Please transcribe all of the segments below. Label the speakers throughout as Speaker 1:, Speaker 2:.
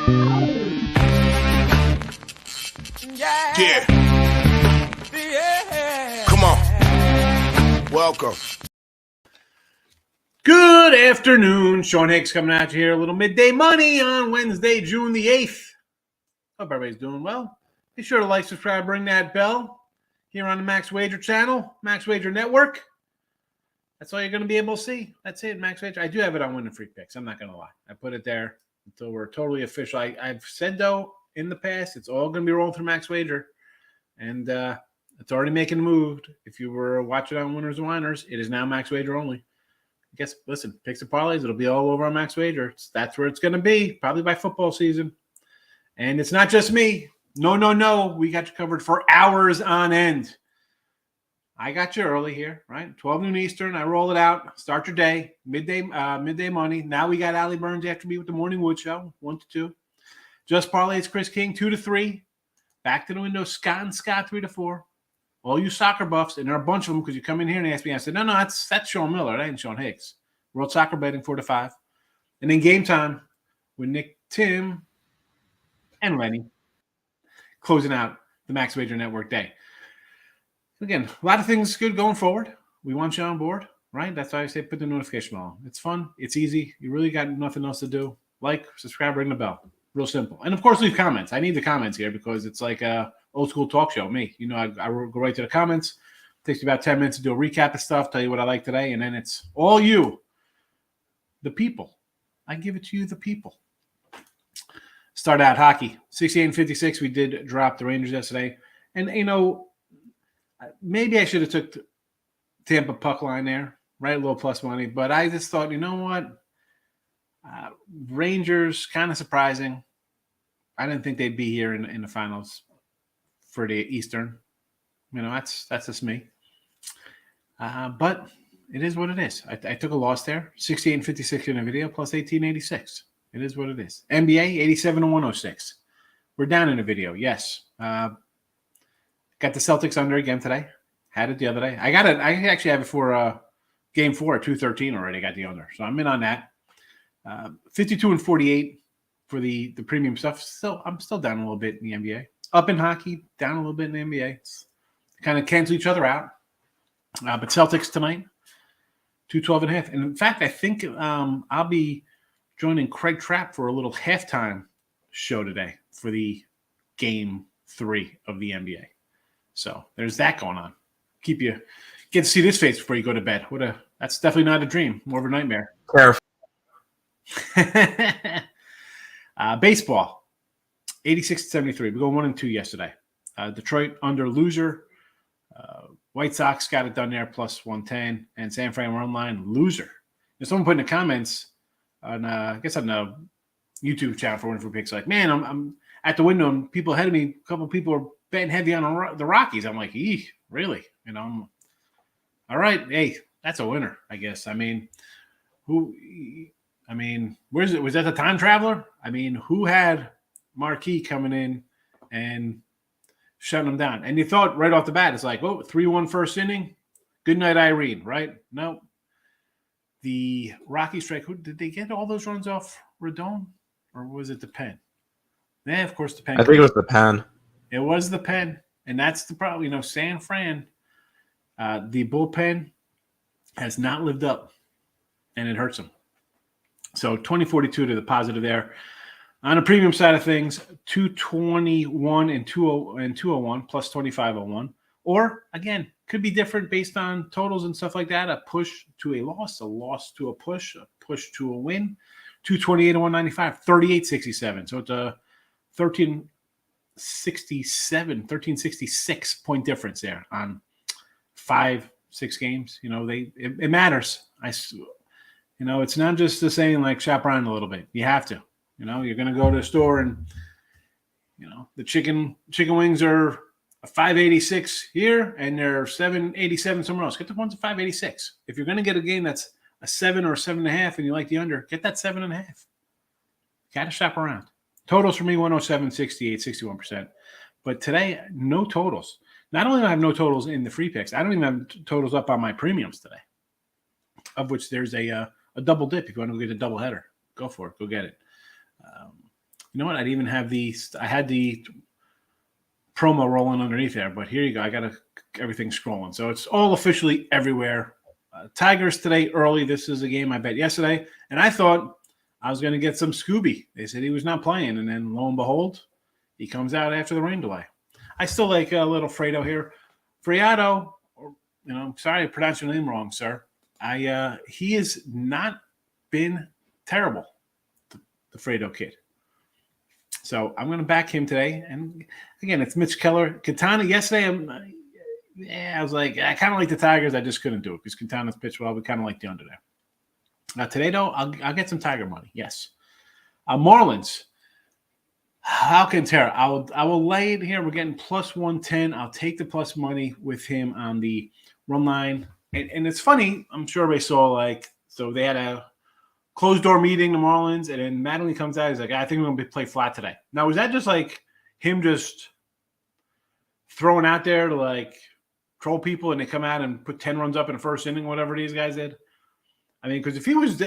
Speaker 1: Yeah. Come on. Welcome.
Speaker 2: Good afternoon. Sean Higgs coming at you here. A little midday money on Wednesday, June the 8th. Hope everybody's doing well. Be sure to like, subscribe, ring that bell here on the Max Wager channel, Max Wager Network. That's all you're going to be able to see. That's it, Max Wager. I do have it on winning free picks. I'm not going to lie. I put it there until we're totally official. I've said, though, in the past, it's all going to be rolling through Max Wager. And it's already making a move. If you were watching on Winners and Whiners, it is now Max Wager only. I guess, listen, picks and parlays, it'll be all over on Max Wager. That's where it's going to be, probably by football season. And it's not just me. No. We got you covered for hours on end. I got you early here, right? 12 noon Eastern. I roll it out. Start your day. Midday money. Now we got Allie Burns after me with the Morning Wood Show, 1 to 2. Just parlays, Chris King, 2 to 3. Back to the window, Scott and Scott, 3 to 4. All you soccer buffs, and there are a bunch of them because you come in here and ask me. I said, no, that's Sean Miller. That ain't Sean Higgs. World Soccer Betting, 4 to 5. And then game time with Nick, Tim, and Lenny closing out the Max Wager Network day. Again, a lot of things good going forward. We want you on board, right? That's why I say put the notification on. It's fun. It's easy. You really got nothing else to do. Like, subscribe, ring the bell. Real simple. And, of course, leave comments. I need the comments here because it's like a old school talk show. Me, you know, I go right to the comments. Takes me about 10 minutes to do a recap of stuff, tell you what I like today, and then it's all you, the people. I give it to you, the people. Start out hockey. 68-56. We did drop the Rangers yesterday. And, you know, maybe I should have took the Tampa puck line there, right? A little plus money. But I just thought, you know what? Rangers, kind of surprising. I didn't think they'd be here in the finals for the Eastern. You know, that's just me. But it is what it is. I took a loss there. 68-56 in the video, plus 18-86. It is what it is. NBA, 87-106. We're down in the video, yes. Got the Celtics under again today. Had it the other day. I actually have it for Game 4 at 213 already. I got the under. So I'm in on that. 52-48 for the premium stuff. I'm still down a little bit in the NBA. Up in hockey, down a little bit in the NBA. It's kind of cancel each other out. But Celtics tonight, 212.5. And in fact, I think I'll be joining Craig Trapp for a little halftime show today for the Game 3 of the NBA. So there's that going on. Get to see this face before you go to bed. That's definitely not a dream, more of a nightmare.
Speaker 3: Careful.
Speaker 2: Baseball, 86-73. We go 1 and 2 yesterday. Detroit under loser. White Sox got it done there, plus 110. And San Fran were online loser. There's someone put in the comments on, I guess on the YouTube channel for Winning for Picks, like, man, I'm at the window and people ahead of me, a couple of people are betting heavy on the Rockies. I'm like, really? You know, all right. Hey, that's a winner, I guess. I mean, where's it? Was that the time traveler? I mean, who had Marquee coming in and shutting them down? And you thought right off the bat, it's like, 3-1 first inning. Good night, Irene, right? No. The Rocky strike, did they get all those runs off Rodon? Or was it the pen? Yeah, of course, the pen.
Speaker 3: I think it was the pen.
Speaker 2: It was the pen. And that's the problem. You know, San Fran, the bullpen has not lived up. And it hurts them. So 20-42 to the positive there. On the premium side of things, 221 and 201 plus 2501. Or, again, could be different based on totals and stuff like that. A push to a loss to a push to a win. 228 and 195, 38-67. So it's a 1366 point difference there on 5-6 games. You know, it matters. You know, it's not just the saying like shop around a little bit. You have to. You know, you're going to go to a store and, you know, the chicken wings are a $5.86 here and they're $7.87 somewhere else. Get the ones at $5.86. If you're going to get a game that's a 7 or a 7.5 and you like the under, get that 7.5. Got to shop around. Totals for me, 107, 68, 61%. But today, no totals. Not only do I have no totals in the free picks, I don't even have totals up on my premiums today, of which there's a double dip. If you want to get a double header, go for it. Go get it. You know what? I had the promo rolling underneath there, but here you go. I got everything scrolling. So it's all officially everywhere. Tigers today early. This is a game I bet yesterday, and I thought I was going to get some Scooby. They said he was not playing, and then lo and behold, he comes out after the rain delay. I still like a little Fredo here. Friado, sorry I pronounced your name wrong, sir. He has not been terrible, the Fredo kid. So I'm going to back him today. And again, it's Mitch Keller. Quintana, yesterday, I was like, I kind of like the Tigers. I just couldn't do it because Quintana's pitched well. We kind of like the under there. Now, today, though, I'll get some Tiger money. Yes. Marlins. Alcantara. I will lay it here. We're getting plus 110. I'll take the plus money with him on the run line. And it's funny. I'm sure everybody saw, so they had a closed door meeting, the Marlins, and then Mattingly comes out. He's like, I think we're going to play flat today. Now, was that just him just throwing out there to troll people and they come out and put 10 runs up in the first inning, whatever these guys did? I mean, because if he was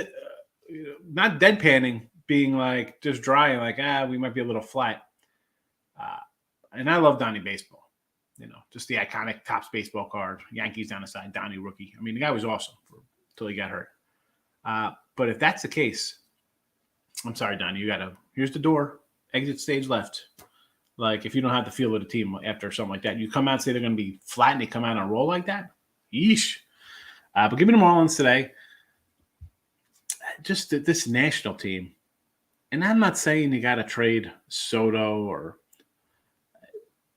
Speaker 2: not deadpanning, being just dry and we might be a little flat. And I love Donnie baseball, just the iconic Topps baseball card, Yankees down the side, Donnie rookie. I mean, the guy was awesome until he got hurt. But if that's the case, I'm sorry, Donnie, here's the door, exit stage left. If you don't have the feel of the team after something like that, you come out and say they're going to be flat and they come out and roll like that. Yeesh. But give me the Marlins today. Just this national team. And I'm not saying you got to trade Soto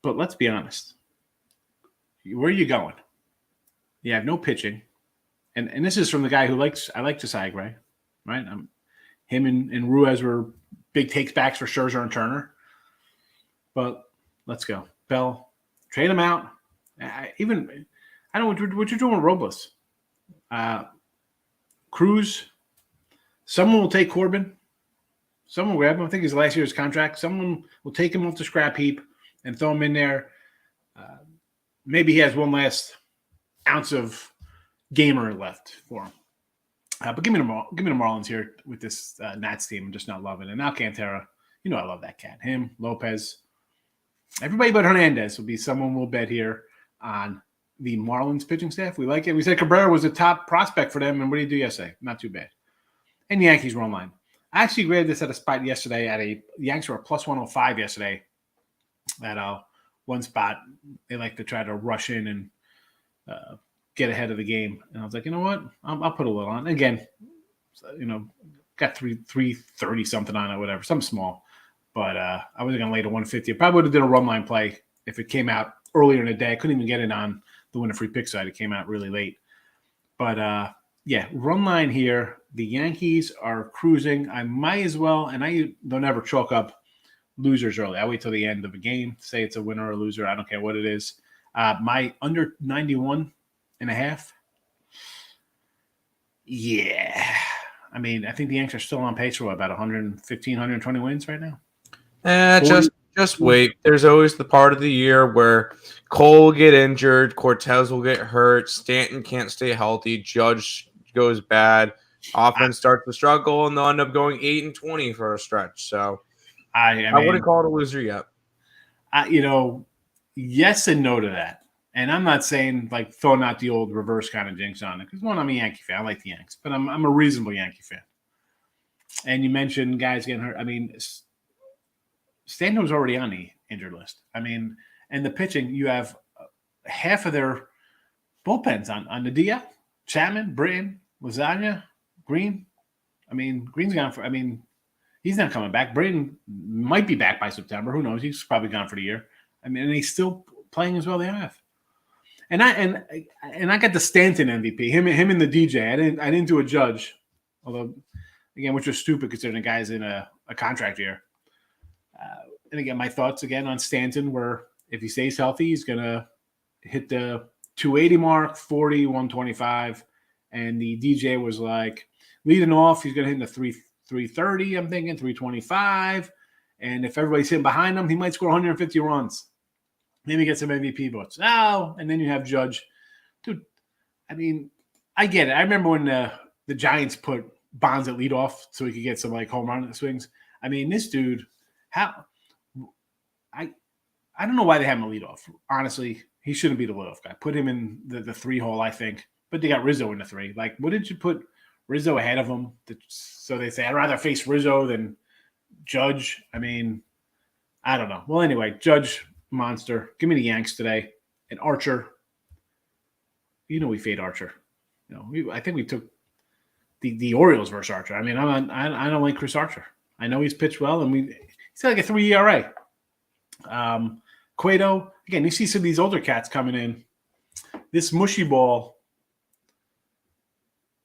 Speaker 2: but let's be honest. Where are you going? You have no pitching. And this is from the guy I like Josiah Gray, right? Him and Ruiz were big takes backs for Scherzer and Turner. But let's go. Bell, trade him out. I don't know what you're doing with Robles. Cruz, someone will take Corbin. Someone will grab him. I think he's last year's contract. Someone will take him off the scrap heap and throw him in there. Maybe he has one last ounce of gamer left for him. But give me the Marlins here with this Nats team. I'm just not loving it. And Alcantara, I love that cat. Him, Lopez. Everybody but Hernandez will be someone we'll bet here on the Marlins pitching staff. We like it. We said Cabrera was a top prospect for them. And what did he do yesterday? Not too bad. And the Yankees run line. I actually graded this at a spot yesterday the Yankees were a plus 105 yesterday at one spot. They like to try to rush in and get ahead of the game. And I was like, you know what? I'll put a little on. Again, got 330 something on it, whatever, something small. But I wasn't going to lay to 150. I probably would have did a run line play if it came out earlier in the day. I couldn't even get it on the winner free pick side. It came out really late. But run line here. The Yankees are cruising. I might as well, and I don't ever chalk up losers early. I wait till the end of a game, say it's a winner or a loser. I don't care what it is. My under 91 and a half. Yeah. I mean, I think the Yankees are still on pace for about 115, 120 wins right now.
Speaker 3: Just wait. There's always the part of the year where Cole will get injured, Cortez will get hurt, Stanton can't stay healthy, Judge goes bad, offense starts to struggle, and they'll end up going 8-20 for a stretch. So I wouldn't call it a loser yet.
Speaker 2: Yes and no to that. And I'm not saying throwing out the old reverse kind of jinx on it because I'm a Yankee fan. I like the Yankees, but I'm a reasonable Yankee fan. And you mentioned guys getting hurt. I mean, Stanton was already on the injured list. I mean, and the pitching, you have half of their bullpens on the DL. Chapman, Britton, Lasagna, Green. I mean, Green's gone he's not coming back. Britton might be back by September. Who knows? He's probably gone for the year. I mean, and he's still playing as well they have. And I got the Stanton MVP. Him and the DJ. I didn't do a Judge, although again, which was stupid considering the guy's in a contract year. And again, my thoughts again on Stanton were if he stays healthy, he's gonna hit the 280 mark, 40, 125. And the DJ was leading off, he's gonna hit in the 330, I'm thinking, 325. And if everybody's hitting behind him, he might score 150 runs. Maybe get some MVP votes. Oh, and then you have Judge. Dude, I mean, I get it. I remember when the Giants put Bonds at leadoff so he could get some home run swings. I mean, this dude How I don't know why they have him a leadoff. Honestly, he shouldn't be the leadoff guy. Put him in the 3 hole, I think. But they got Rizzo in the 3. Like, what did you put Rizzo ahead of him? So they say, I'd rather face Rizzo than Judge. I mean, I don't know. Well, anyway, Judge, monster. Give me the Yanks today. And Archer. You know we fade Archer. I think we took the Orioles versus Archer. I mean, I don't like Chris Archer. I know he's pitched well, and he's got like a 3 ERA. Cueto, again, you see some of these older cats coming in. This mushy ball,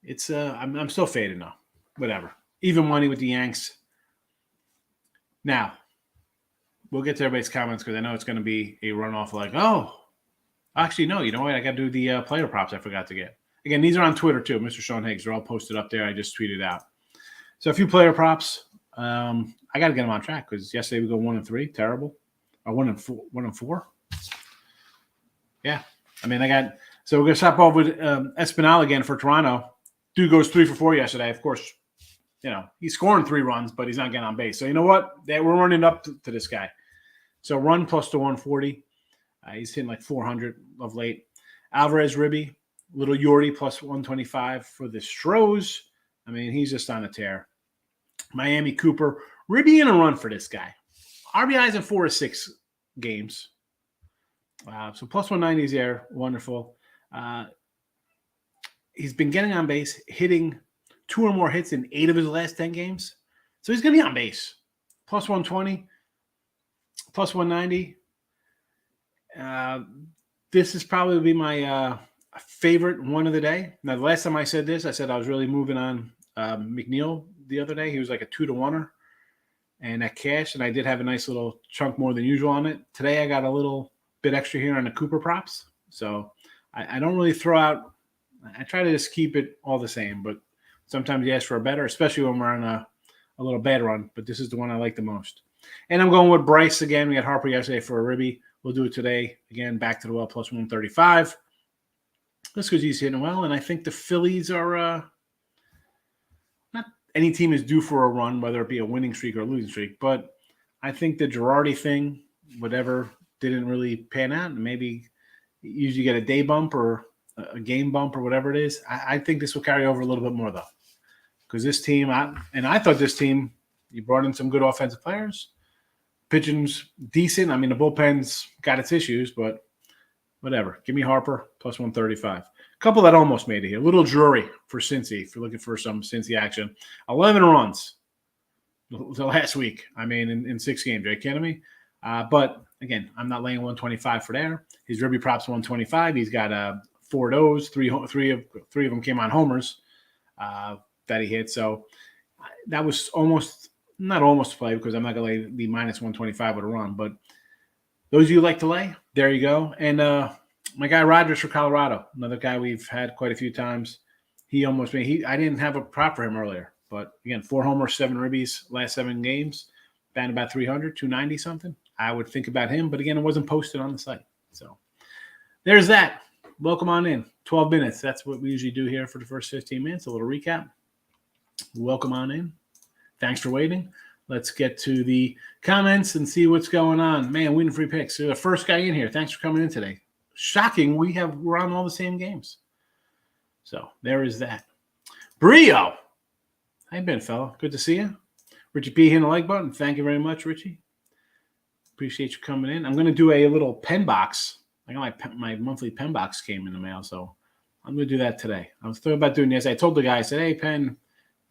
Speaker 2: it's I'm still fading though. Whatever. Even money with the Yanks. Now, we'll get to everybody's comments because I know it's going to be a runoff like, oh, actually, no, you know what? I got to do the player props I forgot to get. Again, these are on Twitter too, Mr. Sean Higgs. They're all posted up there. I just tweeted out. So a few player props. I got to get them on track because yesterday we go 1-3, terrible. Or 1-4. Yeah. I mean, so we're going to stop off with Espinal again for Toronto. Dude goes 3 for 4 yesterday. Of course, he's scoring 3 runs, but he's not getting on base. So you know what? We're running up to this guy. So run plus to 140. He's hitting like 400 of late. Alvarez, Ribby, little Yordi plus 125 for the Stros. I mean, he's just on a tear. Miami, Cooper. Ribby in a run for this guy. RBIs in 4 or 6 games. So plus 190 is there. Wonderful. He's been getting on base, hitting 2 or more hits in 8 of his last 10 games. So he's going to be on base. Plus 120, plus 190. This is probably be my favorite one of the day. Now, the last time I said this, I said I was really moving on McNeil the other day. He was like a 2-to-1er. And that cash, and I did have a nice little chunk more than usual on it. Today I got a little bit extra here on the Cooper props. So I don't really throw out – I try to just keep it all the same. But sometimes you ask for a better, especially when we're on a little bad run. But this is the one I like the most. And I'm going with Bryce again. We had Harper yesterday for a Ribby. We'll do it today. Again, back to the well, plus 135. That's because he's hitting well. And I think the Phillies are not any team is due for a run, whether it be a winning streak or a losing streak. But I think the Girardi thing, whatever, didn't really pan out. And maybe you usually get a day bump or a game bump or whatever it is. I think this will carry over a little bit more, though. Because this team, I thought this team, you brought in some good offensive players. Pitching's decent. I mean, the bullpen's got its issues, but whatever. Give me Harper, plus 135. A couple that almost made it here. A little Drury for Cincy, if you're looking for some Cincy action. 11 runs the last week. I mean, in 6 games. Are you kidding me? But, again, I'm not laying 125 for there. His Ribby props 125. He's got 4 of those. Three of them came on homers that he hit. So that was not almost play because I'm not going to lay the minus 125 with a run. But those of you who like to lay, there you go. And my guy Rogers for Colorado, another guy we've had quite a few times. He almost made – I didn't have a prop for him earlier. But, again, 4 homers, 7 ribbies, last 7 games, batting about 300, 290 something. I would think about him. But, again, it wasn't posted on the site. So there's that. Welcome on in. 12 minutes. That's what we usually do here for the first 15 minutes, a little recap. Welcome on in. Thanks for waiting. Let's get to the comments and see what's going on. Man, winning free picks. You're the first guy in here. Thanks for coming in today. Shocking. We're on all the same games. So there is that. Brio. How you been, fella? Good to see you. Richie P hitting the like button. Thank you very much, Richie. Appreciate you coming in. I'm going to do a little pen box. I got my monthly pen box came in the mail, so I'm going to do that today. I was thinking about doing this. I told the guy, I said, hey, Pen,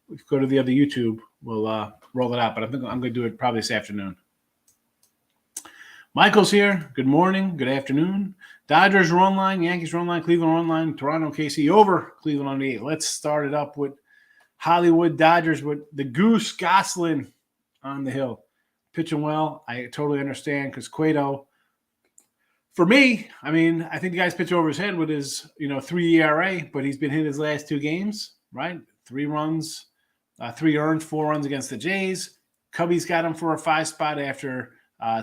Speaker 2: we go to the other YouTube. We'll roll it out, but I think I'm going to do it probably this afternoon. Michael's here. Good morning. Good afternoon. Dodgers are online. Yankees are online. Cleveland are online. Toronto, KC over. Cleveland on the 8. Let's start it up with Hollywood Dodgers with the Goose Goslin on the hill. Pitching well. I totally understand because Cueto, for me, I mean, I think the guy's pitching over his head with his, 3 ERA, but he's been hit his last 2 games, right? 3 runs, 3 earned, 4 runs against the Jays. Cubbies got him for a 5 spot after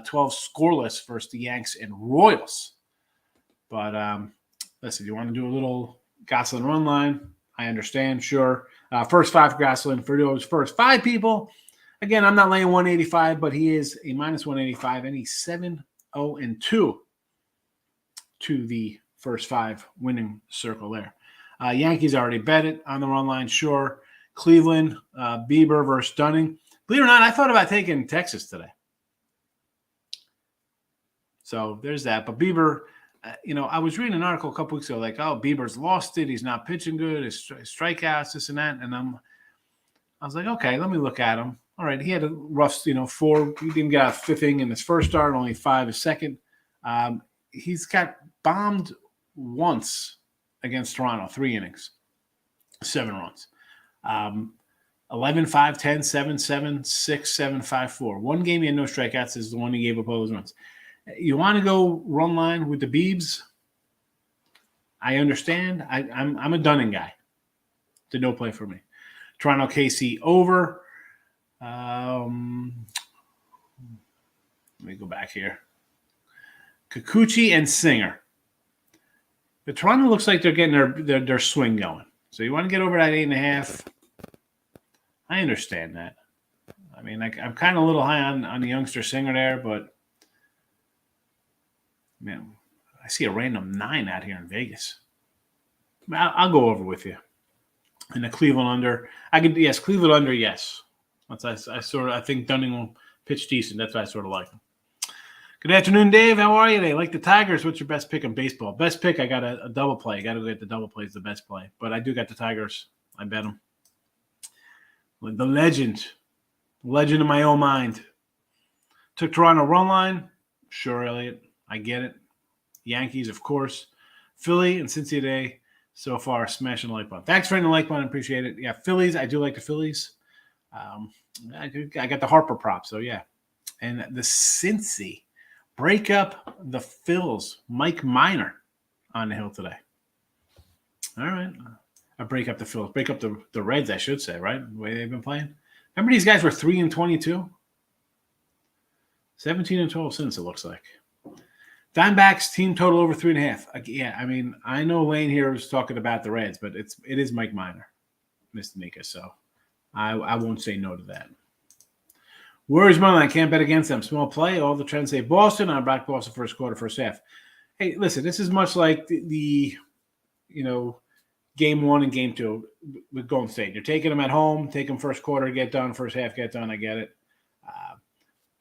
Speaker 2: 12 scoreless versus the Yanks and Royals. But listen, you want to do a little Goslin run line? I understand, sure. First 5 for Goslin. For those first 5 people, Again, I'm not laying 185, but he is a minus 185, and he's 7-0-2 to the first 5 winning circle there. Yankees already bet it on the run line, sure. Cleveland, Bieber versus Dunning. Believe it or not, I thought about taking Texas today. So there's that. But Bieber, I was reading an article a couple weeks ago, like, oh, Bieber's lost it. He's not pitching good. His strikeouts, this and that. And I was like, okay, let me look at him. All right, he had a rough, 4. He didn't get out 5th inning in his first start, only 5 his second. He's got bombed once against Toronto, 3 innings, 7 runs. 11, 5, 10, 7, 7, 6, 7, 5, 4. One game he had no strikeouts is the one he gave up all those runs. You want to go run line with the Biebs? I understand. I'm a Dunning guy. It's a no play for me. Toronto KC over. Let me go back here. Kikuchi and Singer. The Toronto looks like they're getting their swing going. So you want to get over that 8.5. I understand that. I mean, I'm kind of a little high on the youngster Singer there, but man, I see a random 9 out here in Vegas. I'll go over with you. And the Cleveland under. Cleveland under, yes. I think Dunning will pitch decent. That's why I sort of like him. Good afternoon, Dave. How are you today? Like the Tigers, what's your best pick in baseball? Best pick, I got a double play. Got to get the double play is the best play. But I do got the Tigers. I bet them. The legend in my own mind. Took Toronto run line. Sure, Elliot. I get it. Yankees, of course. Philly and Cincinnati so far smashing the like button. Thanks for hitting the like button. Appreciate it. Yeah, Phillies. I do like the Phillies. I got the Harper prop, so yeah. And the Cincy. Break up the Phils. Mike Minor on the hill today. All right. I break up the Phils. Break up the Reds, I should say, right? The way they've been playing. Remember these guys were 3-22? 17-12 since, it looks like. Diamondbacks team total over 3.5. Yeah, I mean, I know Lane here was talking about the Reds, but it is Mike Minor, Mr. Mika, so I won't say no to that. Warriors money line, can't bet against them. Small play. All the trends say Boston. I back Boston first quarter, first half. Hey, listen, this is much like the game 1 and game 2 with Golden State. You're taking them at home, take them first quarter, get done, first half, get done. I get it.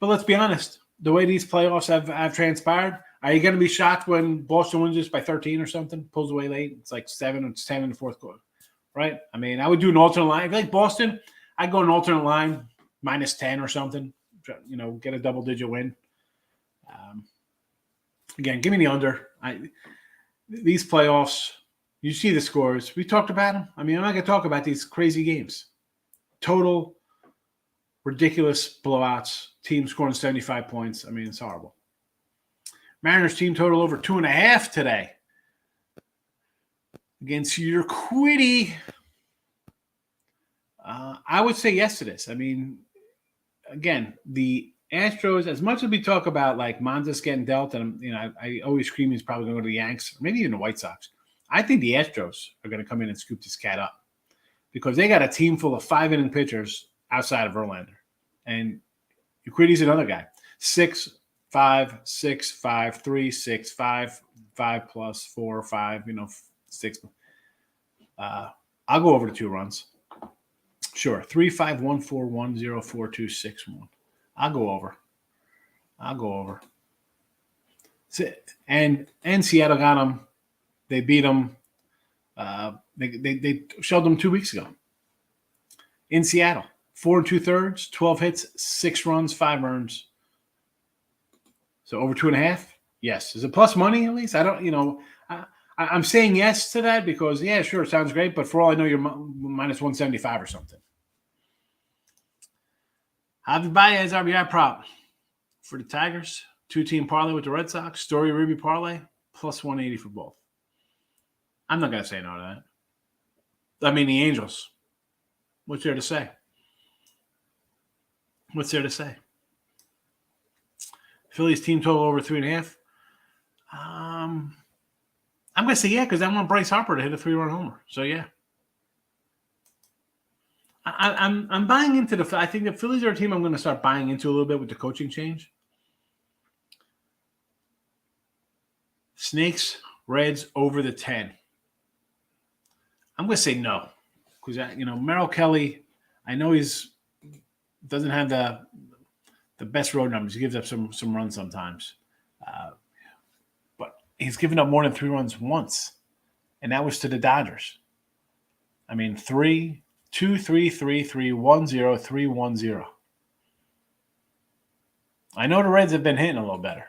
Speaker 2: But let's be honest. The way these playoffs have transpired, are you going to be shocked when Boston wins this by 13 or something, pulls away late? It's like 7 or 10 in the fourth quarter, right? I mean, I would do an alternate line. If you like Boston, I'd go an alternate line. Minus 10 or something, get a double-digit win. Again, give me the under. These playoffs, you see the scores. We talked about them. I mean, I'm not going to talk about these crazy games. Total, ridiculous blowouts. Team scoring 75 points. I mean, it's horrible. Mariners team total over 2.5 today against your Quiddy. I would say yes to this. I mean, again, the Astros, as much as we talk about like Montas getting dealt, and I always scream he's probably going to go to the Yanks, or maybe even the White Sox. I think the Astros are going to come in and scoop this cat up because they got a team full of 5-inning pitchers outside of Verlander, and Urquidy's another guy. 6, 5, 6, 5, 3, 6, 5, 5 plus 4, 5. 6. I'll go over to 2 runs. Sure, 3, 5, 1, 4, 1, 0, 4, 2, 6, 1. I'll go over. And Seattle got them. They beat them. They showed them 2 weeks ago in Seattle. 4 2/3, 12 hits, 6 runs, 5 earns. So over 2.5. Yes, is it plus money at least? I don't. I'm saying yes to that because, yeah, sure, it sounds great. But for all I know, you're minus 175 or something. Javi Baez, RBI prop for the Tigers. 2-team parlay with the Red Sox. Story Ruby parlay, plus 180 for both. I'm not going to say no to that. I mean, the Angels. What's there to say? Phillies team total over 3.5. I'm going to say yeah because I want Bryce Harper to hit a 3-run homer. So, yeah. I'm buying into the. I think the Phillies are a team I'm going to start buying into a little bit with the coaching change. Snakes, Reds over the 10. I'm going to say no because Merrill Kelly. I know doesn't have the best road numbers. He gives up some runs sometimes, but he's given up more than 3 runs once, and that was to the Dodgers. I mean 3-2, 3-3, 3-1-0, 3-1-0. I know the Reds have been hitting a little better.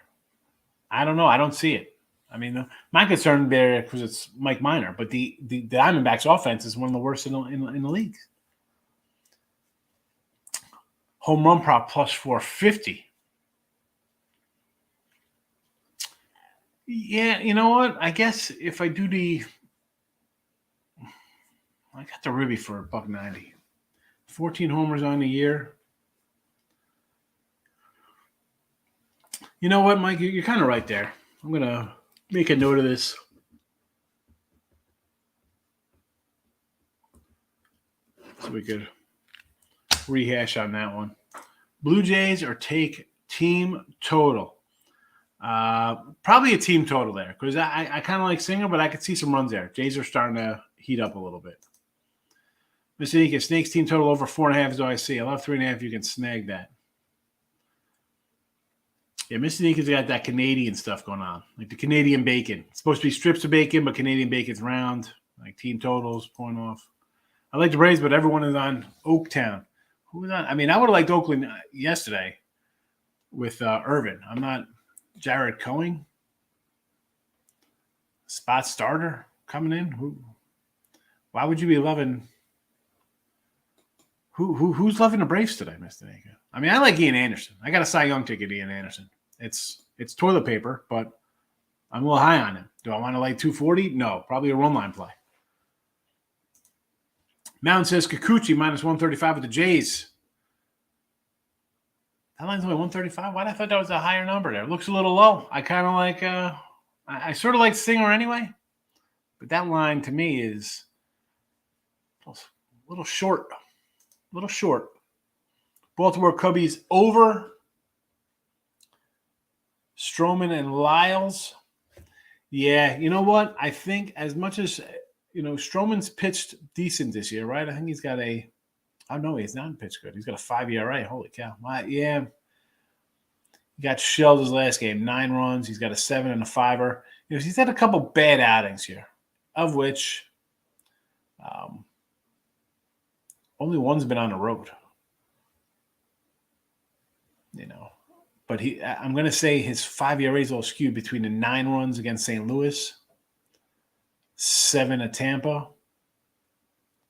Speaker 2: I don't know. I don't see it. I mean, my concern there because it's Mike Minor, but the Diamondbacks' offense is one of the worst in the league. Home run prop plus 450. Yeah, you know what? I guess if I do I got the Ribby for $1.90. 14 homers on the year. You know what, Mike? You're kind of right there. I'm going to make a note of this. So we could rehash on that one. Blue Jays or take team total. Probably a team total there because I kind of like Singer, but I could see some runs there. Jays are starting to heat up a little bit. Mr. Nika, Snakes team total over 4.5 is all I see. I love 3.5. You can snag that. Yeah, Mr. Nika's got that Canadian stuff going on, like the Canadian bacon. It's supposed to be strips of bacon, but Canadian bacon's round, like team totals, point off. I like the Braves, but everyone is on Oaktown. Who was on? I mean, I would have liked Oakland yesterday with Irvin. I'm not Jared Cohen. Spot starter coming in. Why would you be loving? Who's loving the Braves today, Mr. Nika? I mean, I like Ian Anderson. I got a Cy Young ticket, Ian Anderson. It's toilet paper, but I'm a little high on him. Do I want to like 240? No, probably a run line play. Mountain says Kikuchi minus 135 with the Jays. That line's only 135. Why? I thought that was a higher number there. It looks a little low. I kind of like. I sort of like Singer anyway, but that line to me is a little short. A little short. Baltimore Cubbies over. Stroman and Lyles. Yeah, you know what? I think as much as Stroman's pitched decent this year, right? I think he's got I don't know, he's not pitched good. He's got a 5 ERA. Holy cow. Yeah. He got shelled his last game. 9 runs. He's got a 7 and a 5er. He's had a couple bad outings here, of which only one's been on the road. But I'm going to say his 5 ERA is a little skewed between the 9 runs against St. Louis, 7 at Tampa,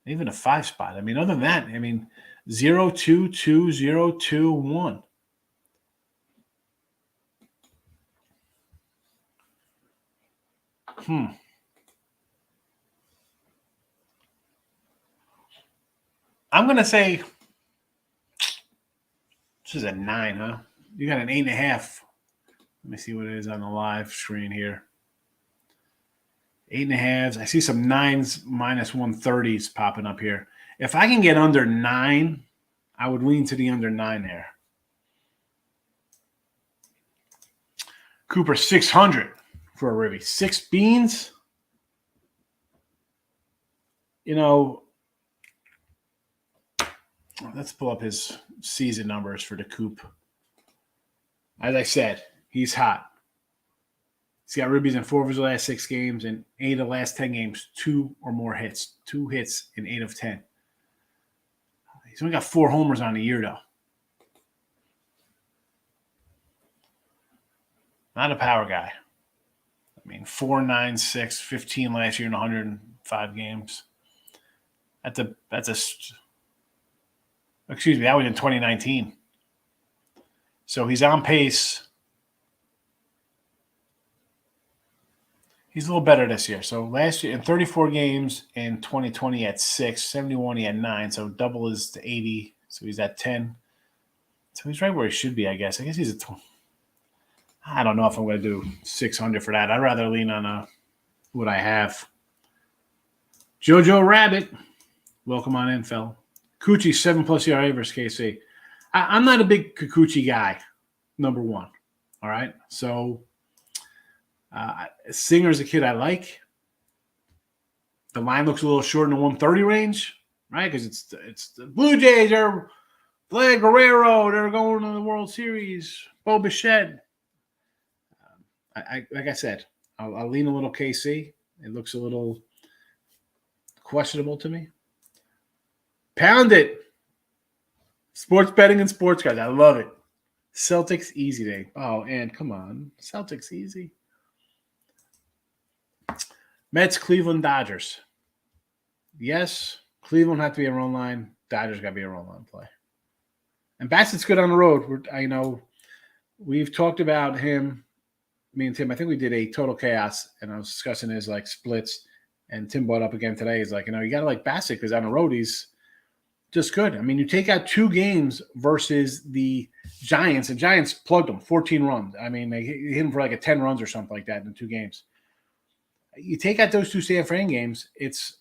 Speaker 2: even a 5 spot. I mean, other than that, 0-2-2, 0-2-1. I'm going to say this is a 9, huh? You got an 8.5. Let me see what it is on the live screen here. 8.5s. I see some 9s minus 130s popping up here. If I can get under 9, I would lean to the under 9 there. Cooper 600 for a Ribby. 6 beans. Let's pull up his season numbers for the Coop. As I said, he's hot. He's got ribbies in 4 of his last 6 games and 8 of the last 10 games, 2 or more hits. 2 hits in 8 of 10. He's only got 4 homers on the year, though. Not a power guy. 4, 9, 6, 15 last year in 105 games. Excuse me, that was in 2019. So he's on pace. He's a little better this year. So last year, in 34 games in 2020, he had 6. 71, he had 9. So double is to 80. So he's at 10. So he's right where he should be, I guess. I guess he's I don't know if I'm going to do 600 for that. I'd rather lean on what I have. Jojo Rabbit. Welcome on in, Phil. Kikuchi 7+ ERA versus KC. I'm not a big Kikuchi guy, number one. All right. So Singer's a kid I like. The line looks a little short in the 130 range, right? Because it's the Blue Jays are Vlad Guerrero. They're going to the World Series. Bo Bichette. Like I said, I'll lean a little KC. It looks a little questionable to me. Pound it. Sports betting and sports guys. I love it. Celtics easy day. Oh, and come on. Celtics easy. Mets, Cleveland, Dodgers. Yes, Cleveland have to be a run line. Dodgers got to be a run line play. And Bassett's good on the road. I know we've talked about him, me and Tim. I think we did a Total Chaos, and I was discussing his like splits. And Tim brought up again today. He's like, you got to like Bassett because on the road he's just good. I mean, you take out 2 games versus the Giants, and Giants plugged them 14 runs. I mean, they hit him for like a 10 runs or something like that in 2 games. You take out those 2 San Fran games, it's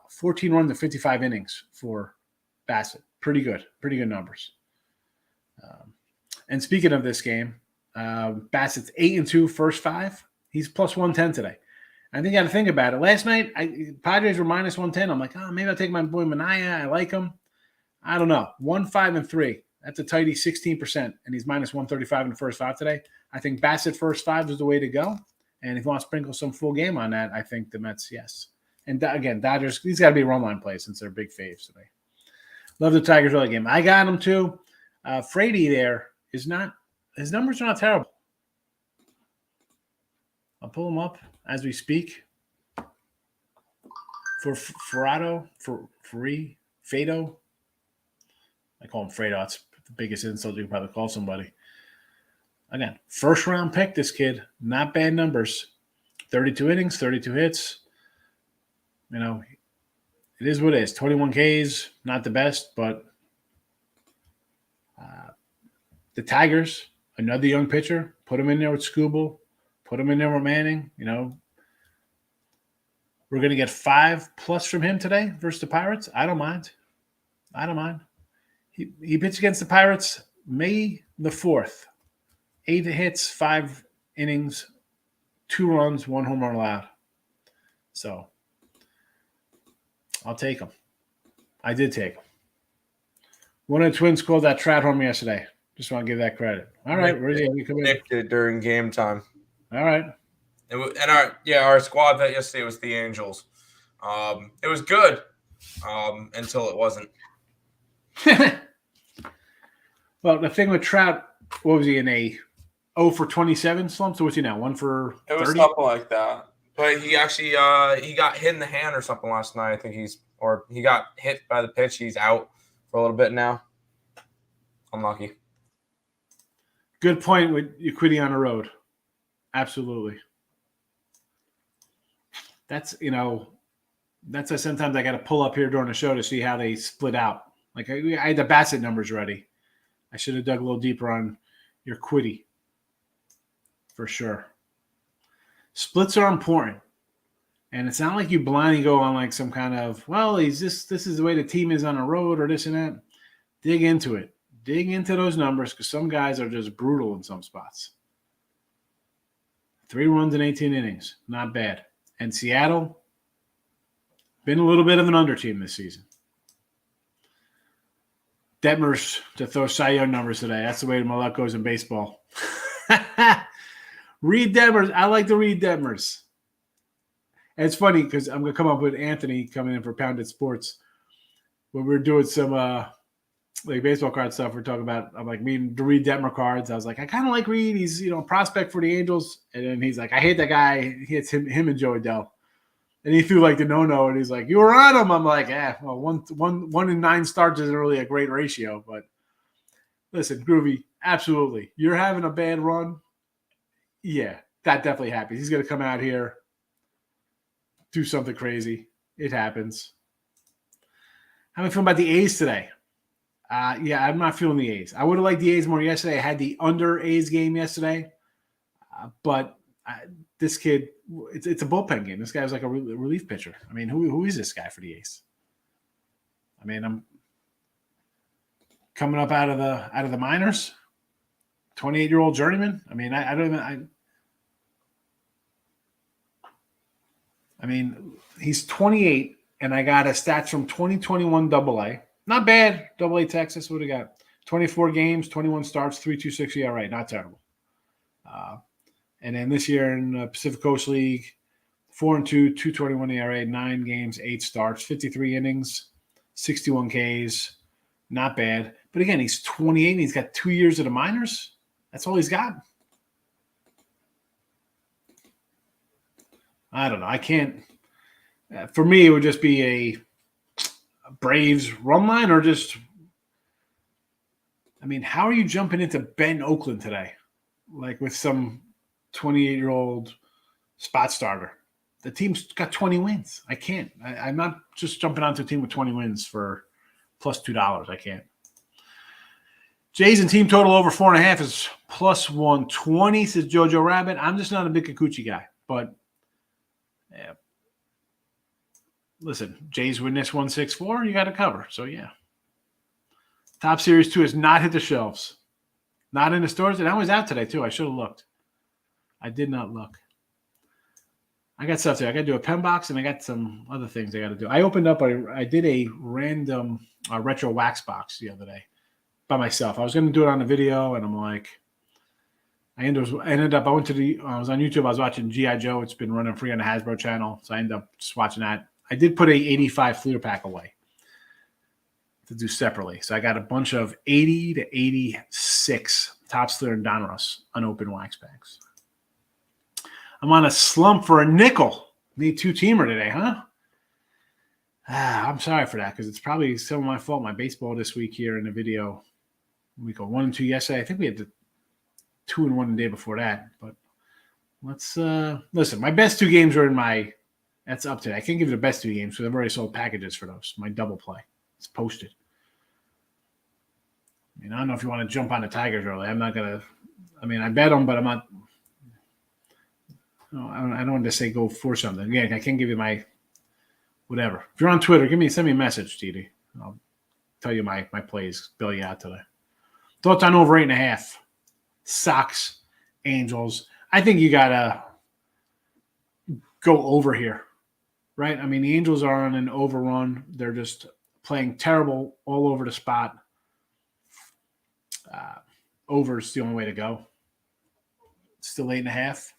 Speaker 2: 14 runs to 55 innings for Bassett. Pretty good numbers. And speaking of this game, Bassett's 8-2 first 5. He's plus 110 today. I think you got to think about it. Last night, Padres were minus 110. I'm like, maybe I'll take my boy Minaya. I like him. I don't know. 1-5-3. That's a tighty 16%, and he's minus 135 in the first 5 today. I think Bassett first 5 is the way to go. And if you want to sprinkle some full game on that, I think the Mets, yes. And again, Dodgers, these got to be a run line play since they're big faves today. Love the Tigers early game. I got them too. Frady there is not – his numbers are not terrible. I'll pull them up as we speak. For Fado. I call him Fredo. That's the biggest insult you can probably call somebody. Again, first-round pick, this kid. Not bad numbers. 32 innings, 32 hits. It is what it is. 21 Ks, not the best, but the Tigers, another young pitcher, put him in there with Skubal, put him in there with Manning. We're going to get 5+ from him today versus the Pirates. I don't mind. He pitched against the Pirates May the 4th. 8 hits, 5 innings, 2 runs, 1 home run allowed. So I'll take him. I did take him. One of the Twins called that Trout home yesterday. Just want to give that credit. All right, where's he?
Speaker 3: Nicked it during game time.
Speaker 2: All right.
Speaker 3: Our squad bet yesterday was the Angels. It was good until it wasn't.
Speaker 2: Well, the thing with Trout, what was he in a 0 for 27 slump? So what's he now? 1 for 30?
Speaker 3: It was something like that. But he actually he got hit in the hand or something last night. I think he got hit by the pitch. He's out for a little bit now. Unlucky.
Speaker 2: Good point with Equity on the road. Absolutely. That's sometimes I got to pull up here during the show to see how they split out. Like I had the Bassett numbers ready. I should have dug a little deeper on your Quiddy for sure. Splits are important. And it's not like you blindly go on like some kind of, this is the way the team is on the road or this and that. Dig into it. Dig into those numbers because some guys are just brutal in some spots. 3 runs in 18 innings. Not bad. And Seattle, been a little bit of an under team this season. Detmers to throw Cy Young numbers today. That's the way my luck goes in baseball. Reed Detmers. I like to read Detmers. And it's funny because I'm going to come up with Anthony coming in for Pounded Sports. When we're doing some baseball card stuff, we're talking about, I'm like, meaning to read Detmer cards. I was like, I kind of like Reed. He's, a prospect for the Angels. And then he's like, I hate that guy. He hits him and Joey Dell. And he threw like the no-no, and he's like, you were on him. I'm like, well, one in 9 starts isn't really a great ratio. But listen, Groovy, absolutely. You're having a bad run. Yeah, that definitely happens. He's going to come out here, do something crazy. It happens. How am I feeling about the A's today? I'm not feeling the A's. I would have liked the A's more yesterday. I had the under A's game yesterday. But this kid, it's a bullpen game. This guy was like a relief pitcher. I mean, who is this guy for the A's? I mean, coming up out of the minors. 28-year-old journeyman. I mean, I mean, he's 28, and I got his stats from 2021 AA. Not bad. AA Texas. What do you got? 24 games, 21 starts, 3.26 ERA. Not terrible. And then this year in the Pacific Coast League, 4-2, 2.21 ERA, 9 games, 8 starts, 53 innings, 61 Ks. Not bad. But again, he's 28 and he's got 2 years of the minors. That's all he's got. I don't know. I can't. For me, it would just be a Braves run line or just. I mean, how are you jumping into Ben Oakland today? Like with some 28-year-old spot starter. The team's got 20 wins. I can't. I'm not just jumping onto a team with 20 wins for plus $2. I can't. Jays and team total over 4.5 is plus 120, says Jojo Rabbit. I'm just not a big Kikuchi guy. But, yeah. Listen, Jays win this 164, you got to cover. So, yeah. Top Series 2 has not hit the shelves. Not in the stores. And I was out today, too. I should have looked. I did not look. I got stuff there. I got to do a pen box, and I got some other things I got to do. I opened up. I did a random retro wax box the other day by myself. I was going to do it on a video, and I'm like, I ended up. I went to I was on YouTube. I was watching G.I. Joe. It's been running free on the Hasbro channel, so I ended up just watching that. I did put a 85 Fleer pack away to do separately. So I got a bunch of 80 to 86 Topps Fleer and Donruss unopened wax packs. I'm on a slump for a nickel. Need 2-teamer today, huh? I'm sorry for that because it's probably some of my fault. My baseball this week here in the video. We go 1-2 yesterday. I think we had the 2-1 the day before that. But let's listen. My best 2 games are in my. That's up today. I can't give you the best 2 games because I've already sold packages for those. My double play. It's posted. I mean, I don't know if you want to jump on the Tigers early. I'm not gonna. I mean, I bet them, but I'm not. No, I don't want to say go for something. Again, I can't give you my whatever. If you're on Twitter, send me a message, TD. I'll tell you my plays, bail you out today. Thoughts on over 8.5. Sox, Angels. I think you gotta go over here, right? I mean, the Angels are on an overrun. They're just playing terrible all over the spot. Over is the only way to go. Still 8.5.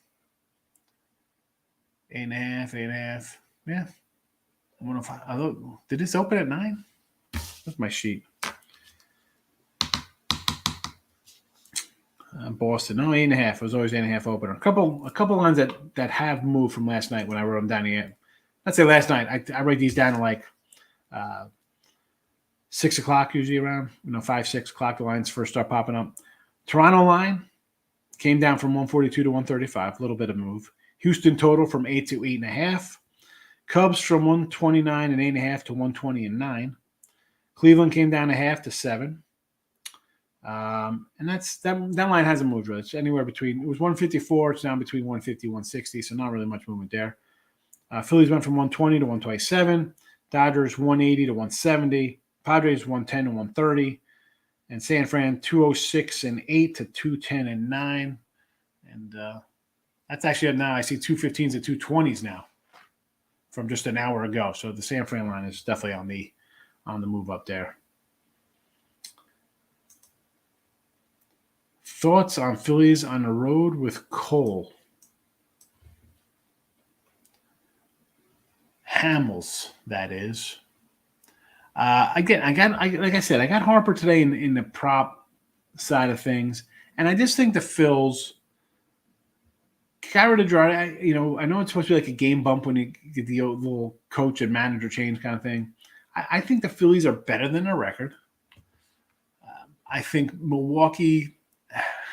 Speaker 2: 8.5. Yeah. I wonder if did this open at 9? That's my sheet. Boston. No, 8.5. It was always 8.5 opener. A couple lines that have moved from last night when I wrote them down here. Let's say last night. I write these down at like 6 o'clock usually around. 5, 6 o'clock the lines first start popping up. Toronto line came down from 142 to 135. A little bit of move. Houston total from 8 to 8.5. Cubs from 129 and 8.5 to 120 and 9. Cleveland came down 0.5 to 7. And that line hasn't moved really. It's anywhere between, it was 154. It's down between 150 and 160. So not really much movement there. Phillies went from 120 to 127. Dodgers 180 to 170. Padres 110 to 130. And San Fran 206 and 8 to 210 and 9. And that's actually now I see 215s and 220s now from just an hour ago. So the San Fran line is definitely on the move up there. Thoughts on Phillies on the road with Cole? Hamels, that is. Again, like I said, I got Harper today in the prop side of things, and I just think the Phils got rid of Girardi. I know it's supposed to be like a game bump when you get the little coach and manager change kind of thing. I think the Phillies are better than their record. I think Milwaukee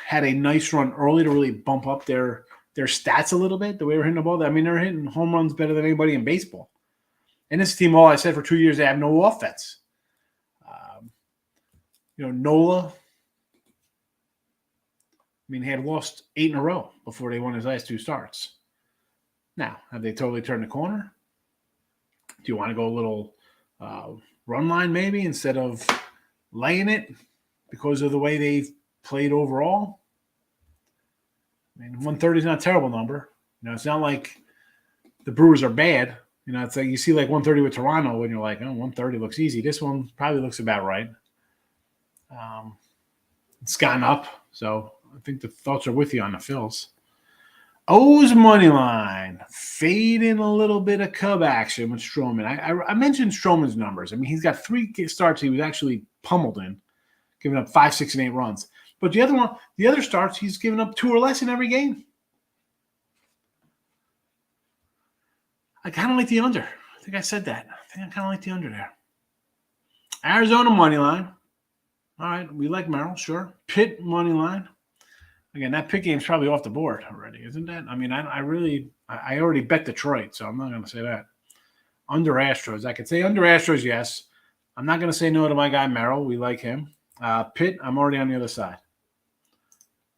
Speaker 2: had a nice run early to really bump up their stats a little bit, the way they're hitting the ball. I mean, they're hitting home runs better than anybody in baseball. And this team, all I said for 2 years, they have no offense. Nola, he had lost 8 in a row before they won his last 2 starts. Now, have they totally turned the corner? Do you want to go a little run line maybe instead of laying it? because of the way they've played overall. I mean, 130 is not a terrible number. It's not like the Brewers are bad. It's like you see like 130 with Toronto and you're like, oh, 130 looks easy. This one probably looks about right. It's gotten up, so I think the thoughts are with you on the Phils. O's money line fading a little bit of Cub action with Stroman. I mentioned Stroman's numbers. I mean, he's got 3 starts he was actually pummeled in, giving up 5, 6, and 8 runs. But the other starts, he's given up 2 or less in every game. I kind of like the under. I think I said that. I think I kind of like the under there. Arizona money line. All right, we like Merrill, sure. Pitt money line. Again, that Pitt game's probably off the board already, isn't that? I mean, I already bet Detroit, so I'm not going to say that. Under Astros. I could say under Astros, yes. I'm not going to say no to my guy Merrill. We like him. Pitt, I'm already on the other side.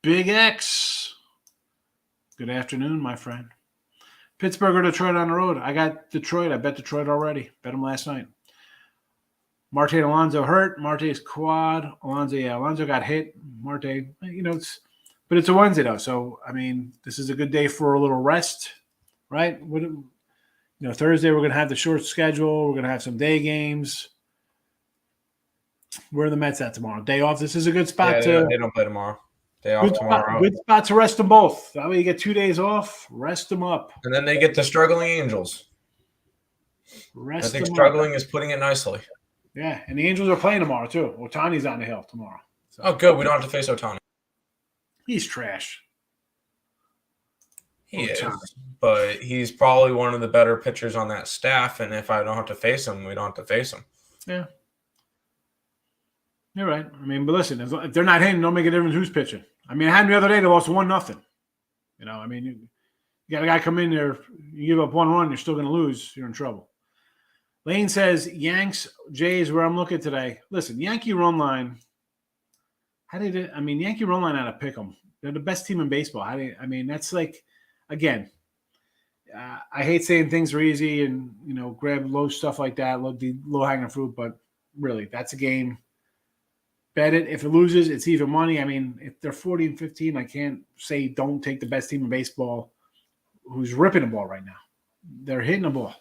Speaker 2: Big X. Good afternoon, my friend. Pittsburgh or Detroit on the road. I got Detroit. I bet Detroit already. Bet them last night. Marte and Alonso hurt. Marte's quad. Alonso got hit. Marte, but it's a Wednesday though. So, I mean, this is a good day for a little rest, right? Thursday we're going to have the short schedule. We're going to have some day games. Where are the Mets at tomorrow? Day off. This is a good spot
Speaker 3: they don't play tomorrow. Day off tomorrow.
Speaker 2: Good spot to rest them both. That way you get 2 days off. Rest them up.
Speaker 3: And then they get the struggling Angels. I think struggling is putting it nicely.
Speaker 2: Yeah, and the Angels are playing tomorrow too. Ohtani's on the hill tomorrow. So.
Speaker 3: Oh, good. We don't have to face Ohtani.
Speaker 2: He's trash.
Speaker 3: He is, but he's probably one of the better pitchers on that staff. And if I don't have to face him, we don't have to face him.
Speaker 2: Yeah. You're right. I mean, but listen, if they're not hitting, don't make a difference who's pitching. I mean, I had them the other day, they lost 1-0. I mean, you got a guy come in there, you give up 1 run, you're still going to lose, you're in trouble. Lane says, Yanks, Jays, where I'm looking today. Listen, Yankee run line, Yankee run line had to pick them. They're the best team in baseball. That's like, again, I hate saying things are easy and, grab low stuff like that, the low-hanging fruit, but really, that's a game. Bet it. If it loses, it's even money. I mean, if they're 40-15, I can't say don't take the best team in baseball who's ripping the ball right now. They're hitting the ball.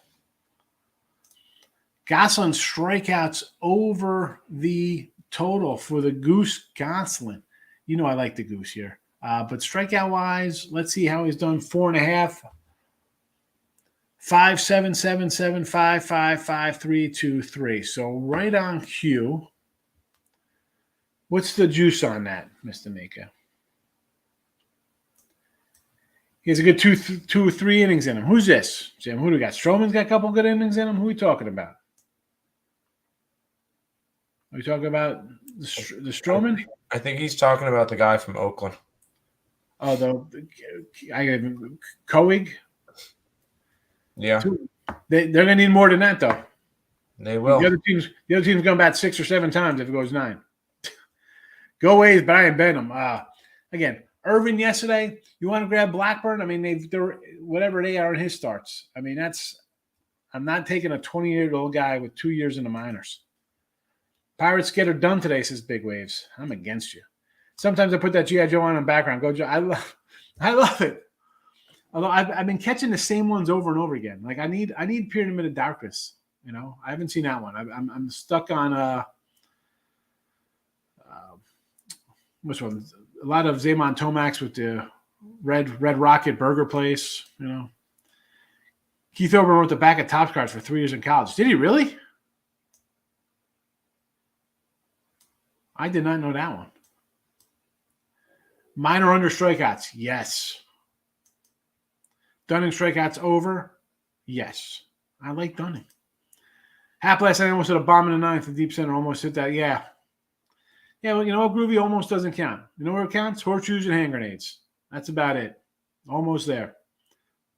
Speaker 2: Gosselin strikeouts over the total for the Goose Gosselin. I like the Goose here. But strikeout-wise, let's see how he's done. 4.5. 5, 7, 7, 7, 5, 5, 5, 3, 2, 3. So right on cue. What's the juice on that, Mr. Mika? He has a good two or 3 innings in him. Who's this, Jim? Who do we got? Stroman's got a couple good innings in him. Who are we talking about? Are we talking about the Stroman?
Speaker 3: I think he's talking about the guy from Oakland.
Speaker 2: Oh, Coig?
Speaker 3: Yeah.
Speaker 2: They're going to need more than that, though.
Speaker 3: They will.
Speaker 2: The other team's going to bat 6 or 7 times if it goes 9. Go A's, but I ain't bet them. Again, Irvin yesterday, you want to grab Blackburn? I mean, they're whatever they are in his starts. I mean, I'm not taking a 20-year-old guy with 2 years in the minors. Pirates get her done today, says Big Waves. I'm against you. Sometimes I put that G.I. Joe on in the background. Go Joe. I love it. Although I've been catching the same ones over and over again. Like I need Pyramid of Darkness. I haven't seen that one. I'm stuck on which one? A lot of Zaman Tomax with the Red Rocket Burger Place. Keith Oberman wrote the back of Topps cards for 3 years in college. Did he really? I did not know that one. Minor under strikeouts, yes. Dunning strikeouts over, yes. I like Dunning. Hap last night almost hit a bomb in the 9th. The deep center almost hit that. Yeah. Yeah, well, you know what, Groovy almost doesn't count. You know where it counts? Horseshoes and hand grenades. That's about it. Almost there.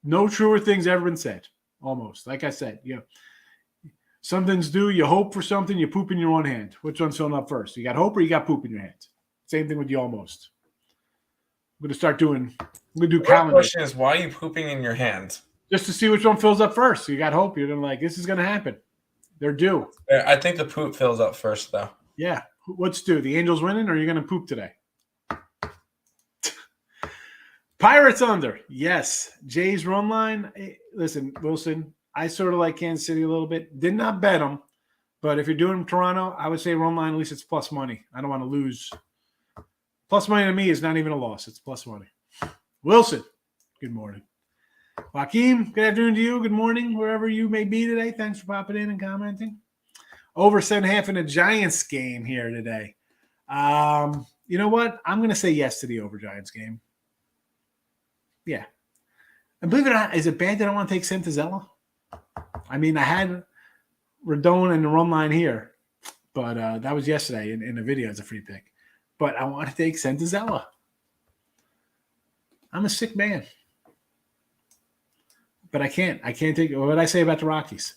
Speaker 2: No truer things ever been said. Almost. Like I said, some things do. You hope for something, you poop in your one hand. Which one's filling up first? You got hope or you got poop in your hand? Same thing with you almost. I'm going to do calendar.
Speaker 3: The question is, why are you pooping in your hand?
Speaker 2: Just to see which one fills up first. So you got hope. You're going to this is going to happen. They're due.
Speaker 3: I think the poop fills up first, though.
Speaker 2: Yeah. What's due? The Angels winning, or are you going to poop today? Pirates under. Yes. Jays run line. Hey, listen, Wilson, I sort of like Kansas City a little bit. Did not bet them. But if you're doing Toronto, I would say run line, at least it's plus money. I don't want to lose. Plus money to me is not even a loss. It's plus money. Wilson, good morning. Joaquin, good afternoon to you. Good morning, wherever you may be today. Thanks for popping in and commenting. Over 7.5 in a Giants game here today. You know what? I'm going to say yes to the over Giants game. Yeah. And believe it or not, is it bad that I want to take Santazella? I mean, I had Rodon and the run line here, but that was yesterday in the video as a free pick. But I want to take Santazella. I'm a sick man. But I can't. I can't take – what did I say about the Rockies?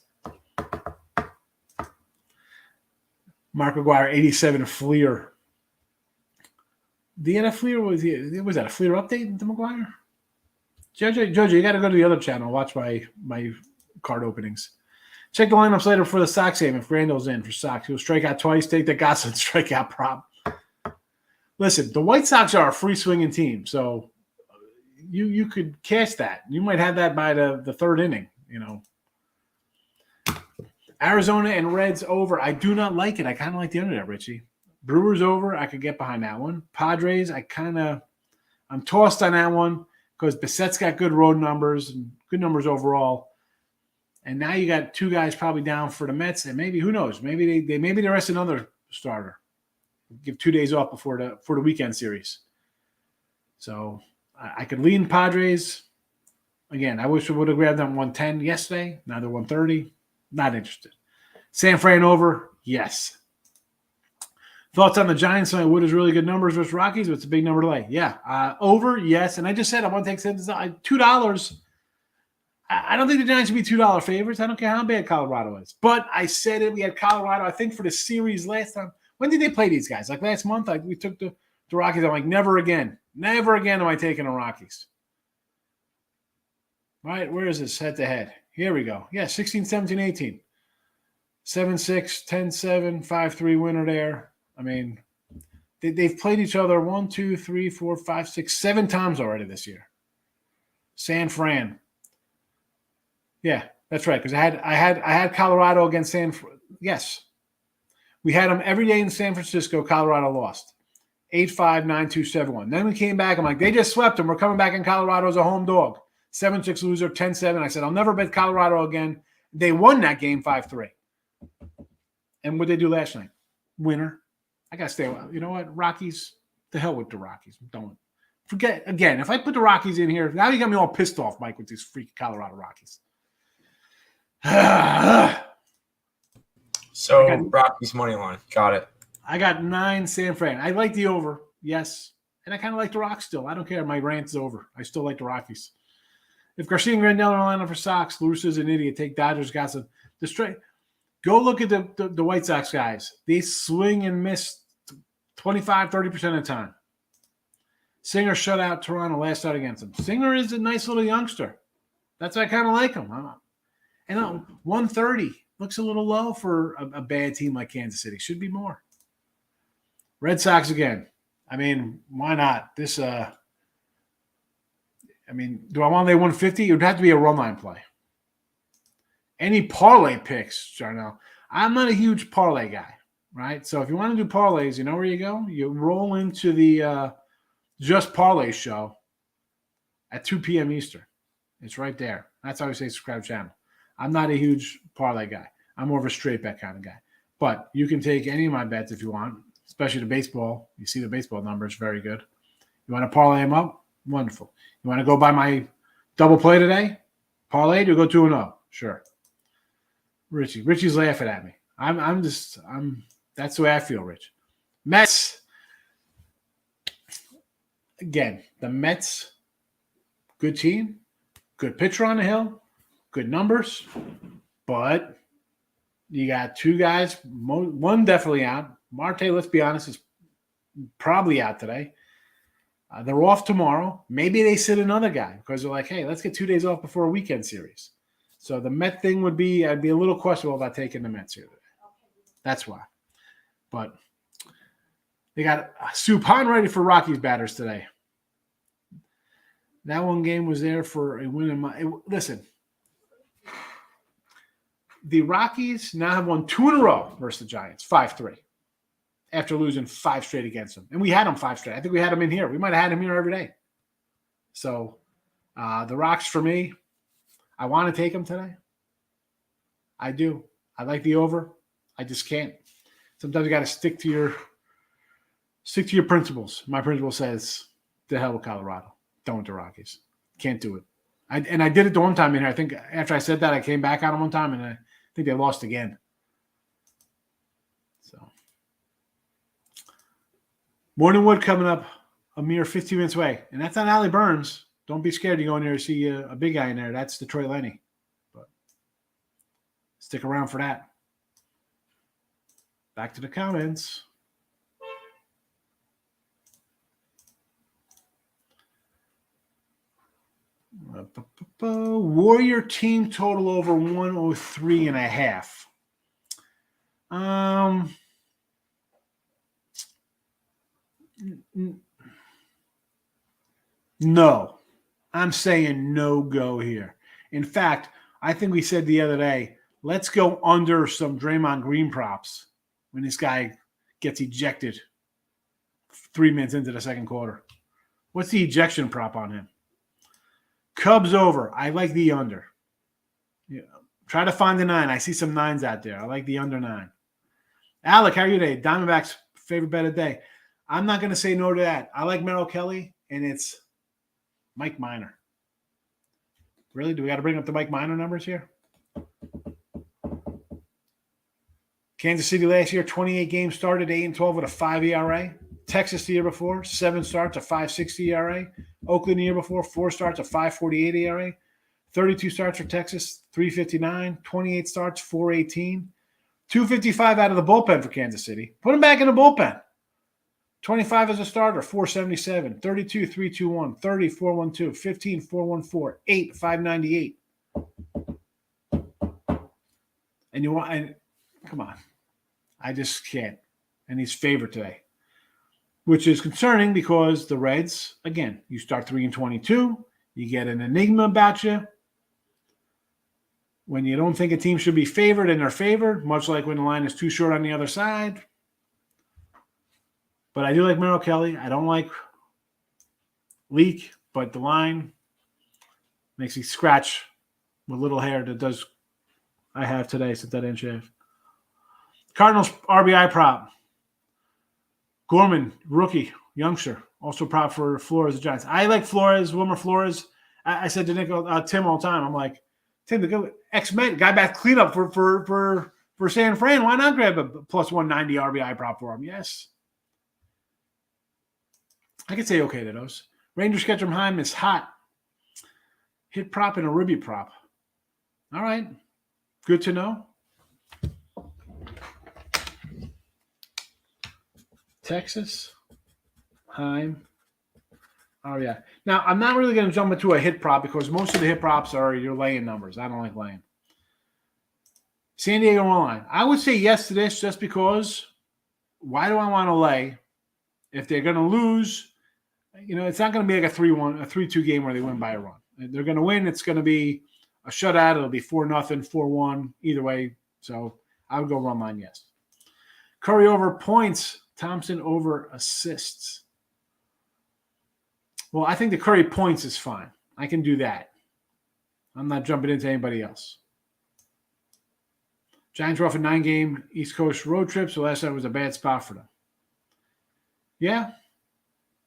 Speaker 2: Mark McGuire, 87, a Fleer. The Fleer was that a Fleer update to McGuire? Jojo, you got to go to the other channel. Watch my card openings. Check the lineups later for the Sox game. If Randall's in for Sox, he'll strike out twice. Take the Goslin strikeout prop. Listen, the White Sox are a free swinging team, so you could cash that. You might have that by the third inning. You know. Arizona and Reds over. I do not like it. I kind of like the under there, Richie. Brewers over. I could get behind that one. Padres. I'm tossed on that one because Bissett's got good road numbers and good numbers overall. And now you got two guys probably down for the Mets, and maybe who knows? Maybe they rest another starter. Give 2 days off for the weekend series. So I could lean Padres. Again, I wish we would have grabbed them 110 yesterday. Now they're 130. Not interested. San Fran over, yes. Thoughts on the Giants? Wood is really good numbers versus Rockies, but it's a big number to lay. Yeah, over, yes. And I just said I want to take $2. I don't think the Giants should be $2 favorites. I don't care how bad Colorado is. But I said it. We had Colorado, I think, for the series last time. When did they play these guys? Like last month? We took the Rockies. I'm like, never again. Never again am I taking the Rockies. All right, where is this head-to-head? Here we go. Yeah, 16, 17, 18. 7-6, 10-7, 5-3 winner there. I mean, they've played each other 1, 2, 3, 4, 5, 6, 7 times already this year. San Fran. Yeah, that's right. Because I had Colorado against San Fran. Yes. We had them every day in San Francisco. Colorado lost. 8-5, 9-2, 7-1. Then we came back. I'm like, they just swept them. We're coming back in Colorado as a home dog. 7-6 loser, 10-7. I said, I'll never bet Colorado again. They won that game 5-3. And what did they do last night? Winner. I got to stay. You know what? Rockies, the hell with the Rockies. Don't forget. Again, if I put the Rockies in here, now you got me all pissed off, Mike, with these freaking Colorado Rockies.
Speaker 3: So, Rockies money line. Got it.
Speaker 2: I got 9 San Fran. I like the over. Yes. And I kind of like the Rocks still. I don't care. My rant's over. I still like the Rockies. If Garcia and Grandel are lined up for Sox, Lewis is an idiot. Take Dodgers, got some. Go look at the White Sox guys. They swing and miss 25, 30% of the time. Singer shut out Toronto last out against them. Singer is a nice little youngster. That's why I kind of like him. And 130 looks a little low for a bad team like Kansas City. Should be more. Red Sox again. I mean, why not? Do I want to lay 150? It would have to be a run line play. Any parlay picks, Jarnell? I'm not a huge parlay guy, right? So if you want to do parlays, you know where you go? You roll into the Just Parlay show at 2 p.m. Eastern. It's right there. That's how I say subscribe channel. I'm not a huge parlay guy. I'm more of a straight bet kind of guy. But you can take any of my bets if you want, especially the baseball. You see the baseball numbers, very good. You want to parlay them up? Wonderful. You want to go by my double play today? Parlay, you go 2-0. Sure. Richie's laughing at me. That's the way I feel, Rich. Mets. Again, the Mets, good team, good pitcher on the hill, good numbers, but you got 2 guys, one definitely out. Marte, let's be honest, is probably out today. They're off tomorrow. Maybe they sit another guy because they're like, hey, let's get 2 days off before a weekend series. So the Met thing would be, I'd be a little questionable about taking the Mets here today. That's why. But They got Suppan ready for Rockies batters today. That one game was there for a win. Listen, the Rockies now have won 2 in a row versus the Giants, 5-3, after losing 5 straight against them. And we had them 5 straight. I think we had them in here. We might have had them here every day. So the Rocks for me, I want to take them today. I do. I like the over. I just can't. Sometimes you got to stick to your principles. My principle says, the hell with Colorado. Don't with the Rockies. Can't do it. I did it the one time in here. I think after I said that, I came back on them one time, and I think they lost again. So, Morningwood coming up a mere 15 minutes away. And that's not Allie Burns. Don't be scared to go in there and see a big guy in there. That's Detroit Lenny. But stick around for that. Back to the comments. Warrior team total over 103.5. No. I'm saying no go here. In fact, I think we said the other day, let's go under some Draymond Green props when this guy gets ejected 3 minutes into the second quarter. What's the ejection prop on him? Cubs over. I like the under. Yeah. Try to find the 9. I see some 9s out there. I like the under 9. Alec, how are you today? Diamondbacks favorite bet of the day. I'm not going to say no to that. I like Merrill Kelly, and it's Mike Minor. Really? Do we got to bring up the Mike Minor numbers here? Kansas City last year, 28 games started, 8-12 with a 5 ERA. Texas the year before, 7 starts, a 5.60 ERA. Oakland the year before, 4 starts, a 5.48 ERA. 32 starts for Texas, 3.59. 28 starts, 4.18. 2.55 out of the bullpen for Kansas City. Put him back in the bullpen. 25 as a starter, 4.77. 32, 3.21. 30, 4.12. 15, 4.14. 8, 5.98. And you want – come on. I just can't. And he's favored today, which is concerning because the Reds, again, you start 3-22. You get an enigma about you. When you don't think a team should be favored and they're favored, much like when the line is too short on the other side. But I do like Merrill Kelly. I don't like Leak, but the line makes me scratch with little hair that does I have today since I didn't shave. Cardinals RBI prop. Gorman, rookie, youngster, also prop for Flores, the Giants. I like Flores, Wilmer Flores. I said to Tim all the time, I'm like, Tim, the X-Men, guy back cleanup for San Fran. Why not grab a plus 190 RBI prop for him? Yes. I could say okay to those. Rangers Ketchum Heim is hot. Hit prop and a ribby prop. All right. Good to know. Texas, Heim, RBI. Now, I'm not really going to jump into a hit prop because most of the hit props are your laying numbers. I don't like laying. San Diego line. I would say yes to this just because why do I want to lay? If they're going to lose, it's not going to be like a 3-1, a 3-2 game where they win by a run. If they're going to win, it's going to be a shutout. It'll be 4-0, 4-1, either way. So I would go run line, yes. Curry over points. Thompson over assists. Well, I think the Curry points is fine. I can do that. I'm not jumping into anybody else. Giants were off a 9-game East Coast road trip, so last night was a bad spot for them. Yeah,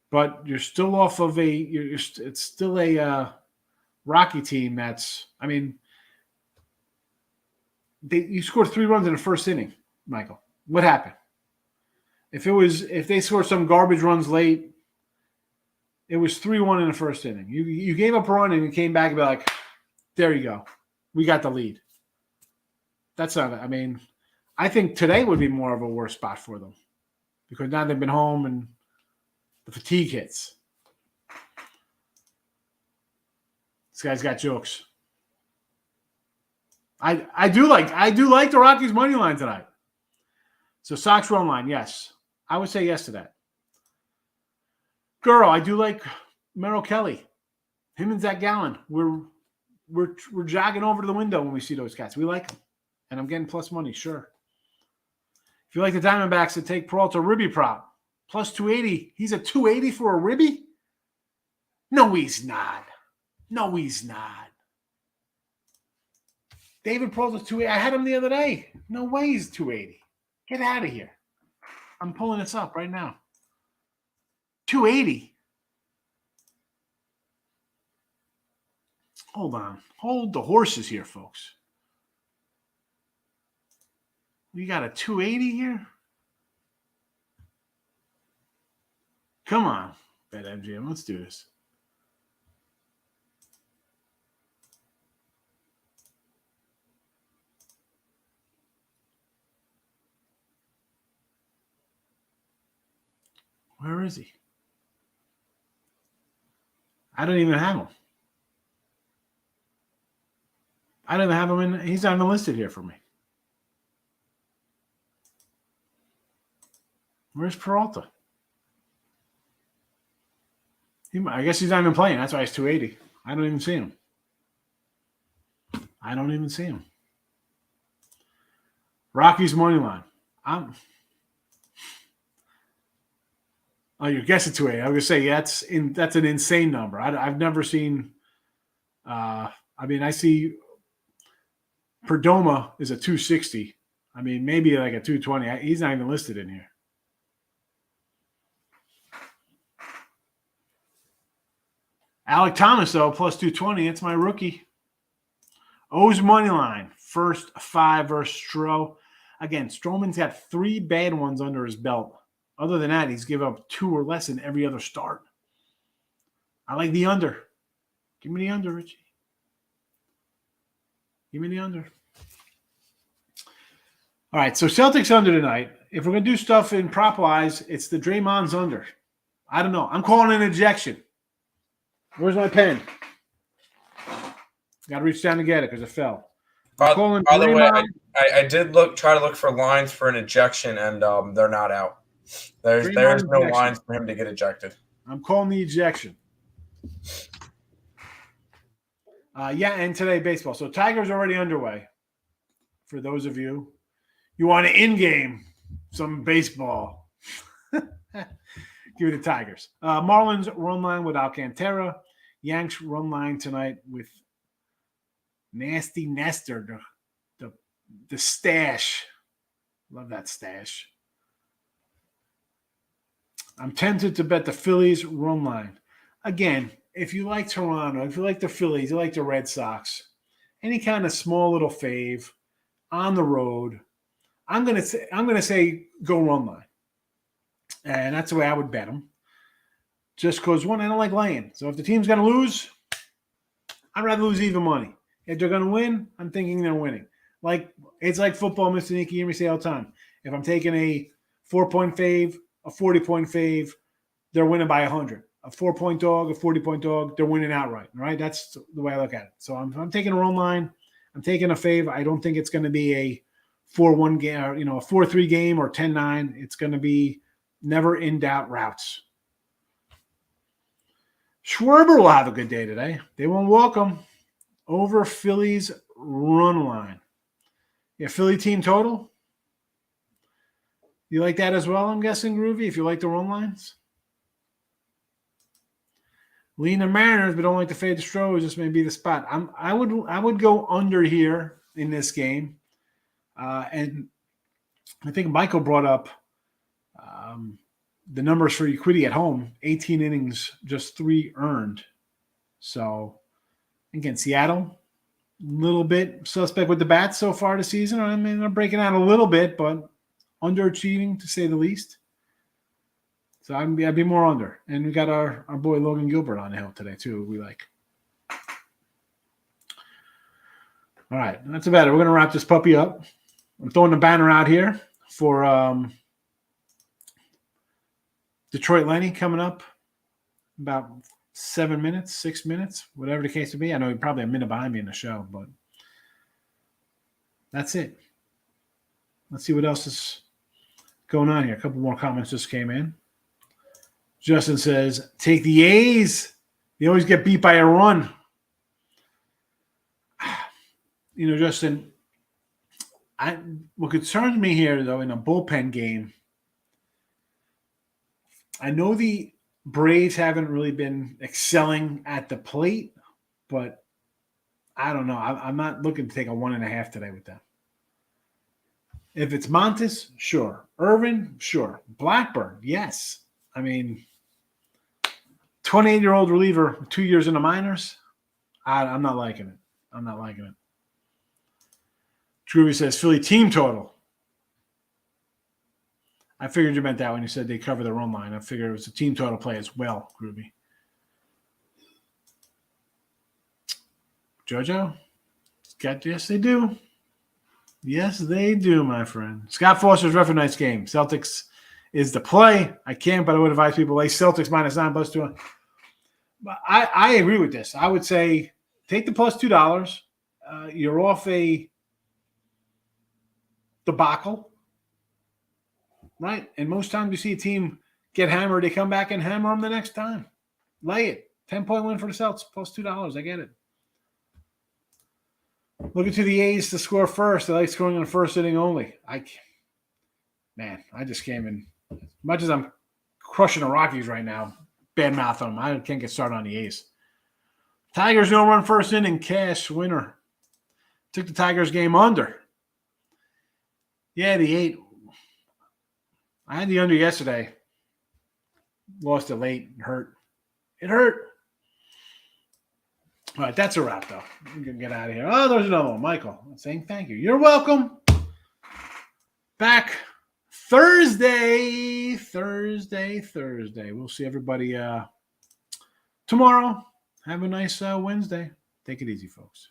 Speaker 2: but you're still off of it's still a Rocky team that's, you scored 3 runs in the first inning, Michael. What happened? If they scored some garbage runs late, it was 3-1 in the first inning. You gave up a run and you came back and be like, there you go. We got the lead. That's not it. I think today would be more of a worse spot for them because now they've been home and the fatigue hits. This guy's got jokes. I do like the Rockies money line tonight. So Sox run line, yes. I would say yes to that. Girl, I do like Merrill Kelly. Him and Zach Gallen. We're jogging over to the window when we see those cats. We like them. And I'm getting plus money, sure. If you like the Diamondbacks to take Peralta Ribby prop, plus 280. He's a 280 for a Ribby? No, he's not. No, he's not. David Peralta's 280. I had him the other day. No way he's 280. Get out of here. I'm pulling this up right now. 280. Hold on. Hold the horses here, folks. We got a 280 here? Come on, BetMGM. Let's do this. Where is he? I don't even have him. I don't even have him in. He's not even listed here for me. Where's Peralta? I guess he's not even playing. That's why he's 280. I don't even see him. I don't even see him. Rockies money line. Oh, you're guessing 280. I was going to say that's an insane number. I've never seen. I see Perdomo is a 260. I mean, maybe like a 220. He's not even listed in here. Alec Thomas, though, plus 220. It's my rookie. O's money line. First 5 versus Stroh. Again, Stroman's got 3 bad ones under his belt. Other than that, he's given up 2 or less in every other start. I like the under. Give me the under, Richie. Give me the under. All right, so Celtics under tonight. If we're going to do stuff in prop-wise, it's the Draymond's under. I don't know. I'm calling an ejection. Where's my pen? Got to reach down to get it because it fell.
Speaker 3: By the way, I did try to look for lines for an ejection, and they're not out. There's no lines for him to get ejected.
Speaker 2: I'm calling the ejection. And today baseball. So Tigers already underway. For those of you want to in-game some baseball, give it to Tigers. Marlins run line with Alcantara. Yanks run line tonight with Nasty Nestor, the stash. Love that stash. I'm tempted to bet the Phillies run line. Again, if you like Toronto, if you like the Phillies, you like the Red Sox, any kind of small little fave on the road, I'm gonna say go run line. And that's the way I would bet them. Just because, one, I don't like laying. So if the team's going to lose, I'd rather lose even money. If they're going to win, I'm thinking they're winning. It's like football, Mr. Nicky. You hear me say all the time. If I'm taking a 4-point fave, a 40-point fave, they're winning by 100. A 4-point dog, a 40-point dog, they're winning outright. All right? That's the way I look at it. So I'm taking a run line. I'm taking a fave. I don't think it's going to be a 4-1 game, or, a 4-3 game or 10-9. It's going to be never in doubt routes. Schwarber will have a good day today. They won't walk him. Over Phillies run line. Yeah, Philly team total. You like that as well, I'm guessing, Groovy, if you like the run lines? Lean the Mariners, but don't like to fade the Stros. This may be the spot. I would go under here in this game. And I think Michael brought up the numbers for Equity at home, 18 innings, just 3 earned. So, again, Seattle, a little bit suspect with the bats so far this season. I mean, they're breaking out a little bit, but underachieving to say the least. So I'd be more under. And we got our boy Logan Gilbert on the hill today, too, we like. All right, that's about it. We're going to wrap this puppy up. I'm throwing the banner out here for Detroit Lenny coming up about 7 minutes, 6 minutes, whatever the case would be. I know you're probably a minute behind me in the show, but that's it. Let's see what else is going on here. A couple more comments just came in. Justin says, take the A's. They always get beat by a run. You know, Justin, what concerns me here, though, in a bullpen game, I know the Braves haven't really been excelling at the plate, but I don't know. I'm not looking to take a 1.5 today with them. If it's Montes, sure. Irvin, sure. Blackburn, yes. I mean, 28-year-old reliever, 2 years in the minors, I'm not liking it. I'm not liking it. Groovy says Philly team total. I figured you meant that when you said they cover their own line. I figured it was a team total play as well, Groovy. Jojo? Yes, they do. Yes, they do, my friend. Scott Foster's referee night's game. Celtics is the play. I can't, but I would advise people lay Celtics -9 +2. But I agree with this. I would say take the +$2. You're off a debacle, right? And most times you see a team get hammered, they come back and hammer them the next time. Lay it. 10-point win for the Celtics +$2. I get it. Looking to the A's to score first. I like scoring in the first inning only. I just came in. As much as I'm crushing the Rockies right now, bad mouth on them, I can't get started on the A's. Tigers no run first inning, cash winner. Took the Tigers game under. Yeah, the 8. I had the under yesterday. Lost it late. It hurt. It hurt. All right, that's a wrap, though. We can get out of here. Oh, there's another one. Michael saying thank you. You're welcome. Back Thursday. We'll see everybody tomorrow. Have a nice Wednesday. Take it easy, folks.